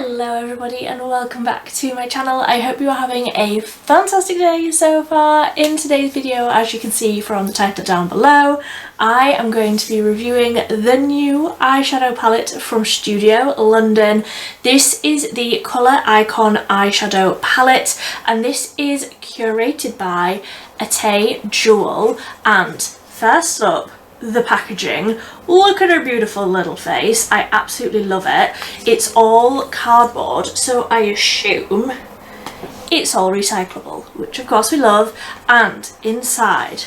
Hello everybody and welcome back to my channel. I hope you are having a fantastic day so far. In today's video, as you can see from the title down below, I am going to be reviewing the new eyeshadow palette from Studio London. This is the Colour Icon eyeshadow palette and this is curated by ATEH Jewel. And first up, the packaging. Look at her beautiful little face. I absolutely love it. It's all cardboard, so I assume it's all recyclable, which of course we love. And inside,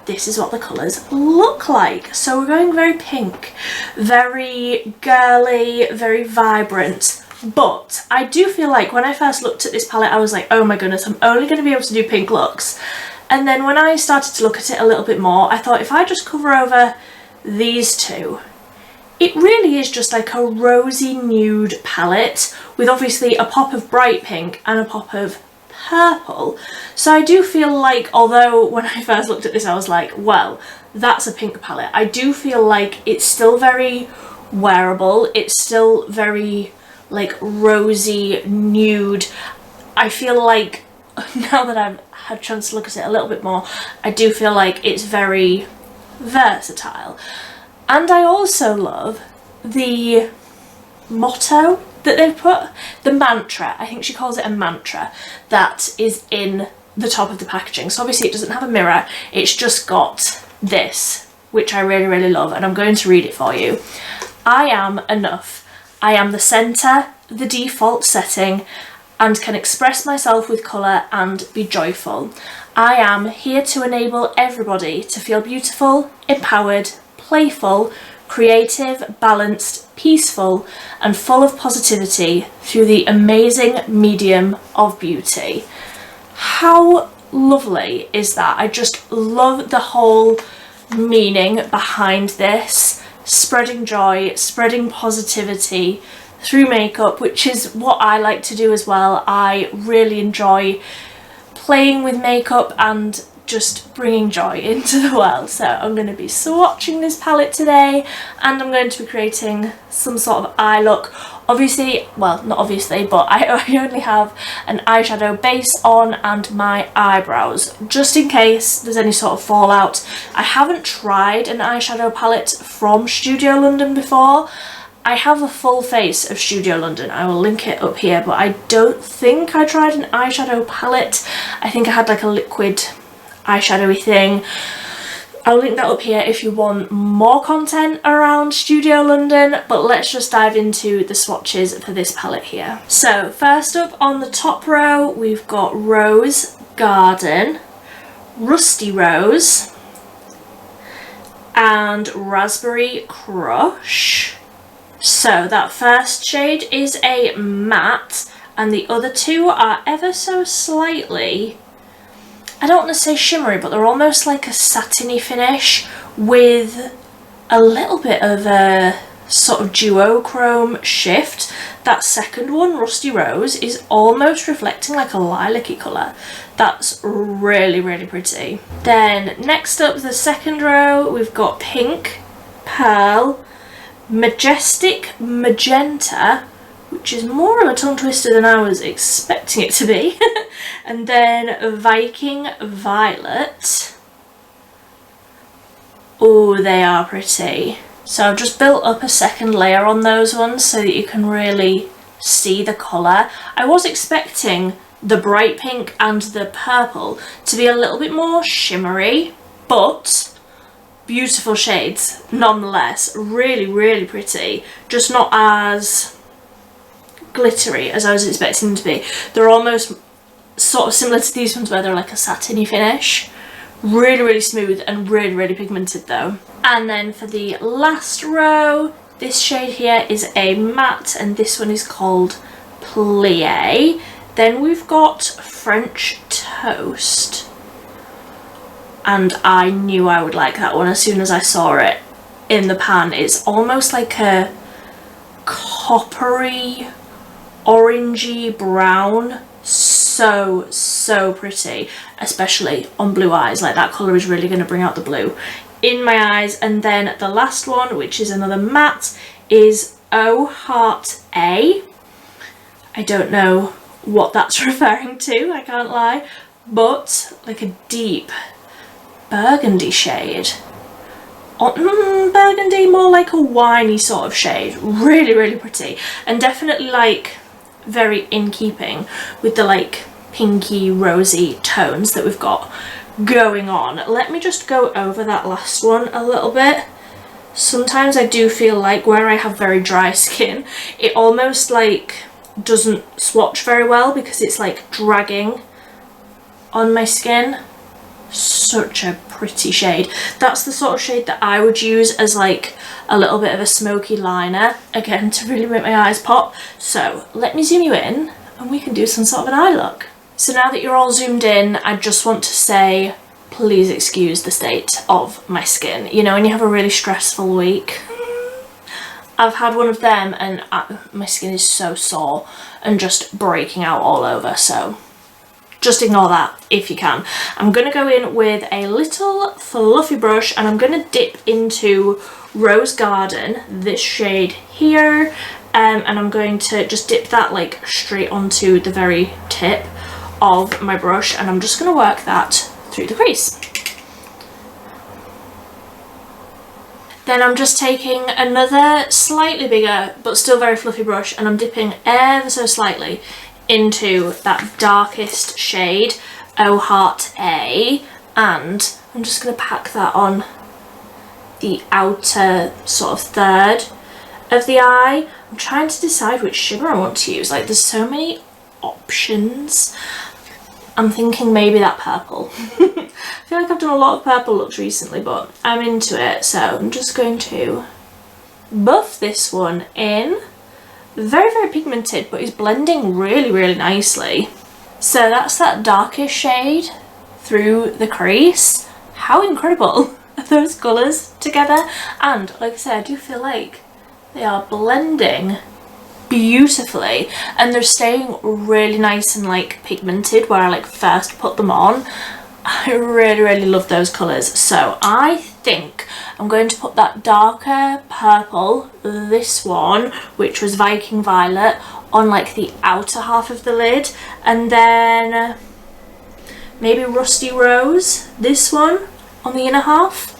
this is what the colours look like. So we're going very pink, very girly, very vibrant. But I do feel like when I first looked at this palette, I was like, oh my goodness, I'm only going to be able to do pink looks. And then when I started to look at it a little bit more, I thought if I just cover over these two, it really is just like a rosy nude palette with obviously a pop of bright pink and a pop of purple. So I do feel like, although when I first looked at this I was like, well, that's a pink palette, I do feel like it's still very wearable. It's still very like rosy nude. I feel like now that I've had a chance to look at it a little bit more, I do feel like it's very versatile. And I also love the motto that they've put, the mantra, I think she calls it a mantra, that is in the top of the packaging. So obviously it doesn't have a mirror, it's just got this, which I really love, and I'm going to read it for you. I am enough. I am the centre, the default setting, and can express myself with colour and be joyful. I am here to enable everybody to feel beautiful, empowered, playful, creative, balanced, peaceful, and full of positivity through the amazing medium of beauty. How lovely is that? I just love the whole meaning behind this. Spreading joy, spreading positivity through makeup, which is what I like to do as well. I really enjoy playing with makeup and just bringing joy into the world. So I'm going to be swatching this palette today and I'm going to be creating some sort of eye look. Obviously, well, not obviously, but I only have an eyeshadow base on and my eyebrows, just in case there's any sort of fallout. I haven't tried an eyeshadow palette from Studio London before. I have a full face of Studio London, I will link it up here, but I don't think I tried an eyeshadow palette. I think I had like a liquid eyeshadowy thing. I'll link that up here if you want more content around Studio London, but let's just dive into the swatches for this palette here. So first up on the top row, we've got Rose Garden, Rusty Rose, and Raspberry Crush. So that first shade is a matte and the other two are ever so slightly, I don't want to say shimmery, but they're almost like a satiny finish with a little bit of a sort of duochrome shift. That second one, Rusty Rose, is almost reflecting like a lilac-y colour. That's really pretty. Then next up, the second row, we've got Pink, Pearl, Majestic Magenta, which is more of a tongue twister than I was expecting it to be, and then Viking Violet. Oh, they are pretty. So I've just built up a second layer on those ones so that you can really see the colour. I was expecting the bright pink and the purple to be a little bit more shimmery, but beautiful shades nonetheless. Really pretty, just not as glittery as I was expecting them to be. They're almost sort of similar to these ones where they're like a satiny finish. Really smooth and really pigmented though. And then for the last row, this shade here is a matte and this one is called Plie. Then we've got French Toast. And I knew I would like that one as soon as I saw it in the pan. It's almost like a coppery, orangey brown. So pretty, especially on blue eyes. Like that colour is really going to bring out the blue in my eyes. And then the last one, which is another matte, is Oh Heart A. I don't know what that's referring to, I can't lie, but like a deep burgundy shade. Burgundy, more like a winey sort of shade. Really, really pretty, and definitely like very in keeping with the like pinky rosy tones that we've got going on. Let me just go over that last one a little bit. Sometimes I do feel like where I have very dry skin, it almost like doesn't swatch very well because it's like dragging on my skin. Such a pretty shade. That's the sort of shade that I would use as like a little bit of a smoky liner, again, to really make my eyes pop. So let me zoom you in and we can do some sort of an eye look. So now that you're all zoomed in, I just want to say, please excuse the state of my skin. You know, when you have a really stressful week, I've had one of them and my skin is so sore and just breaking out all over, so just ignore that if you can. I'm going to go in with a little fluffy brush and I'm going to dip into Rose Garden, this shade here, and I'm going to just dip that like straight onto the very tip of my brush, and I'm just going to work that through the crease. Then I'm just taking another slightly bigger but still very fluffy brush and I'm dipping ever so slightly into that darkest shade, Oh Heart A, and I'm just going to pack that on the outer sort of third of the eye. I'm trying to decide which shimmer I want to use, like there's so many options. I'm thinking maybe that purple. I feel like I've done a lot of purple looks recently, but I'm into it, so I'm just going to buff this one in. Very, very pigmented, but is blending really, really nicely. So that's that darkest shade through the crease. How incredible are those colours together? And like I said, I do feel like they are blending beautifully and they're staying really nice and like pigmented where I like first put them on. I really, really love those colours. So I think I'm going to put that darker purple, this one, which was Viking Violet, on like the outer half of the lid, and then maybe Rusty Rose, this one, on the inner half.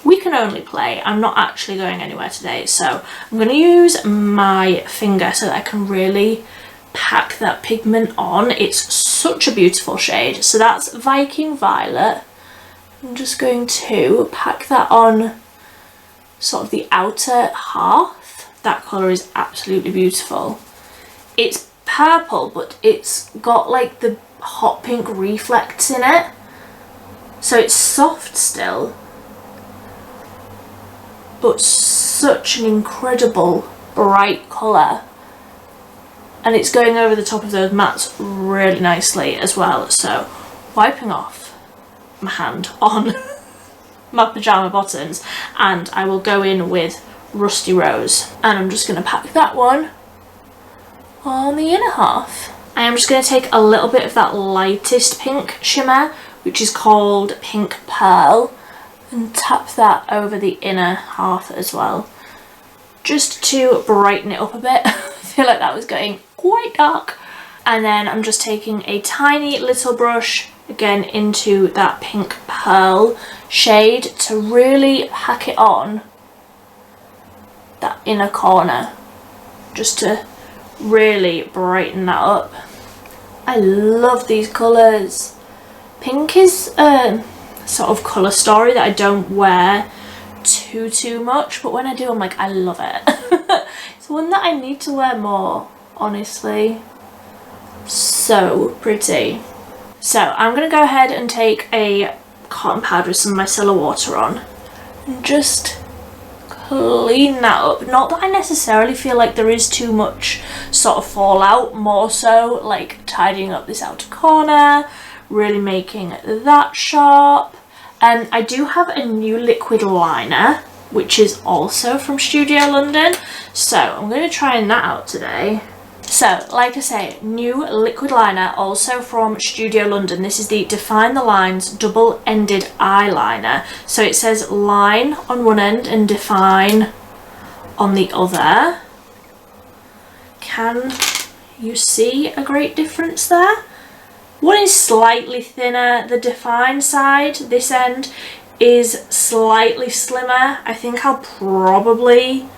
We can only play. I'm not actually going anywhere today, so I'm going to use my finger so that I can really pack that pigment on. It's such a beautiful shade. So that's Viking Violet. I'm just going to pack that on sort of the outer half. That colour is absolutely beautiful. It's purple, but it's got like the hot pink reflects in it. So it's soft still, but such an incredible bright colour. And it's going over the top of those mattes really nicely as well. So wiping off my hand on my pyjama bottoms, and I will go in with Rusty Rose, and I'm just going to pack that one on the inner half. I am just going to take a little bit of that lightest pink shimmer, which is called Pink Pearl, and tap that over the inner half as well, just to brighten it up a bit. I feel like that was going quite dark. And then I'm just taking a tiny little brush again into that Pink Pearl shade to really pack it on that inner corner, just to really brighten that up. I love these colours. Pink is a sort of colour story that I don't wear too much, but when I do I'm like, I love it. It's one that I need to wear more, honestly. So pretty. So I'm going to go ahead and take a cotton pad with some micellar water on and just clean that up. Not that I necessarily feel like there is too much sort of fallout, more so like tidying up this outer corner, really making that sharp. And I do have a new liquid liner, which is also from Studio London, so I'm going to try that out today. So, like I say, new liquid liner, also from Studio London. This is the Define the Lines double-ended eyeliner. So it says line on one end and define on the other. Can you see a great difference there? One is slightly thinner, the defined side, this end, is slightly slimmer. I think I'll probably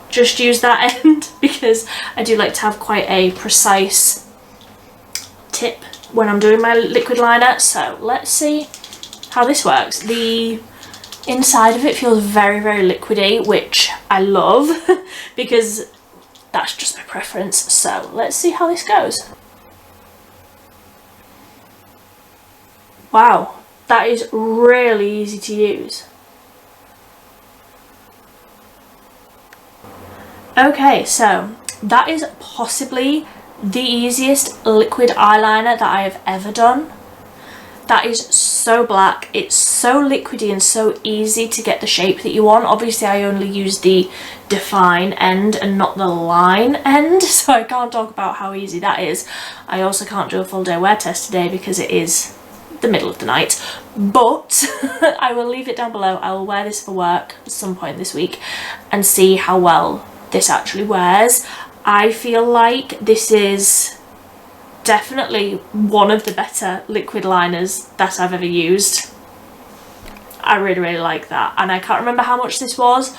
just use that end because I do like to have quite a precise tip when I'm doing my liquid liner. So let's see how this works. The inside of it feels very, very liquidy, which I love because that's just my preference. So let's see how this goes. Wow, that is really easy to use. Okay, so that is possibly the easiest liquid eyeliner that I have ever done. That is so black, it's so liquidy and so easy to get the shape that you want. Obviously I only use the define end and not the line end, so I can't talk about how easy that is. I also can't do a full day wear test today because it is the middle of the night, but I will leave it down below. I will wear this for work at some point this week and see how well this actually wears. I feel like this is definitely one of the better liquid liners that I've ever used. I really, really like that, and I can't remember how much this was,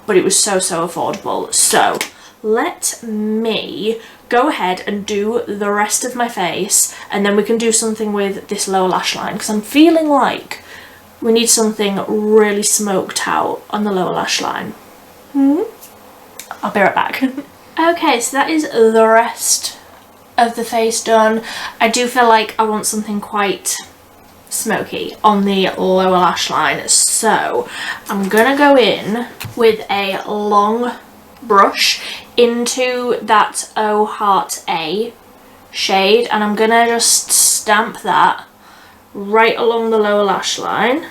but it was so affordable. So let me go ahead and do the rest of my face, and then we can do something with this lower lash line because I'm feeling like we need something really smoked out on the lower lash line. I'll be right back. Okay, so that is the rest of the face done. I do feel like I want something quite smoky on the lower lash line, so I'm gonna go in with a long brush into that Oh Heart A shade, and I'm gonna just stamp that right along the lower lash line,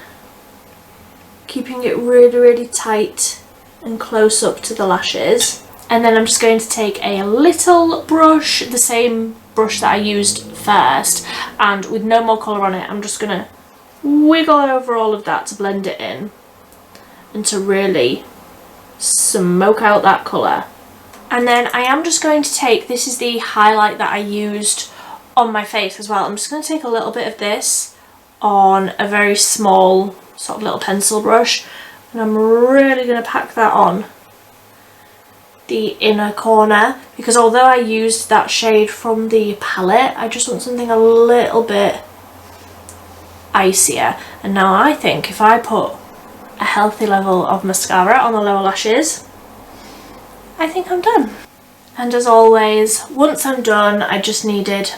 keeping it really, really tight and close up to the lashes. And then I'm just going to take a little brush, the same brush that I used first, and with no more colour on it, I'm just going to wiggle over all of that to blend it in and to really smoke out that colour. And then I am just going to take, this is the highlight that I used on my face as well, I'm just going to take a little bit of this on a very small sort of little pencil brush, and I'm really going to pack that on the inner corner, because although I used that shade from the palette, I just want something a little bit icier. And now I think if I put a healthy level of mascara on the lower lashes, I think I'm done. And as always, once I'm done, I just needed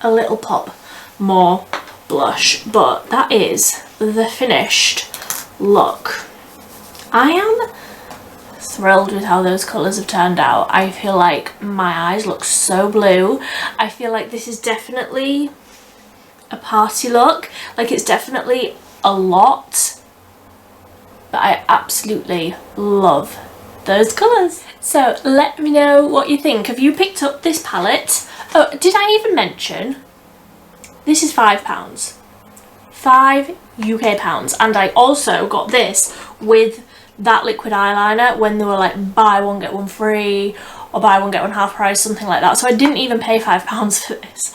a little pop more blush, but that is the finished look. I am thrilled with how those colours have turned out. I feel like my eyes look so blue. I feel like this is definitely a party look. Like, it's definitely a lot, but I absolutely love those colours. So let me know what you think. Have you picked up this palette? Oh, did I even mention this is £5? £5 UK, and I also got this with that liquid eyeliner when they were like buy one get one free or buy one get one half price, something like that. So I didn't even pay £5 for this.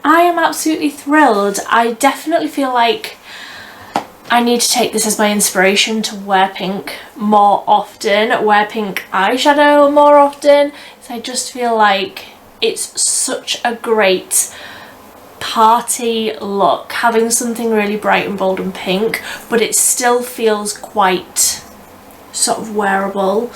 I am absolutely thrilled. I definitely feel like I need to take this as my inspiration to wear pink more often, wear pink eyeshadow more often. So I just feel like it's such a great party look, having something really bright and bold and pink, but it still feels quite sort of wearable.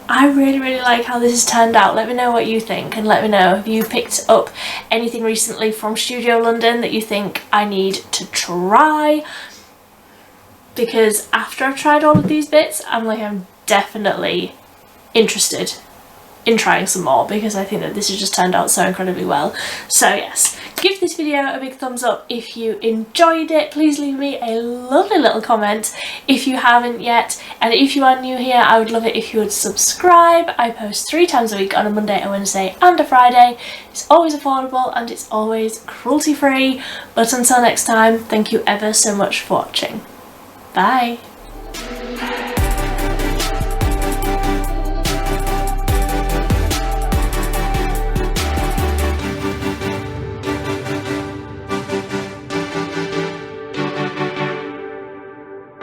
I really, really like how this has turned out. Let me know what you think, and let me know if you picked up anything recently from Studio London that you think I need to try, because after I've tried all of these bits, I'm definitely interested in trying some more, because I think that this has just turned out so incredibly well. So yes, give this video a big thumbs up if you enjoyed it. Please leave me a lovely little comment if you haven't yet, and if you are new here, I would love it if you would subscribe. I post 3 times a week on a Monday, a Wednesday and a Friday. It's always affordable and it's always cruelty free. But until next time, thank you ever so much for watching. Bye.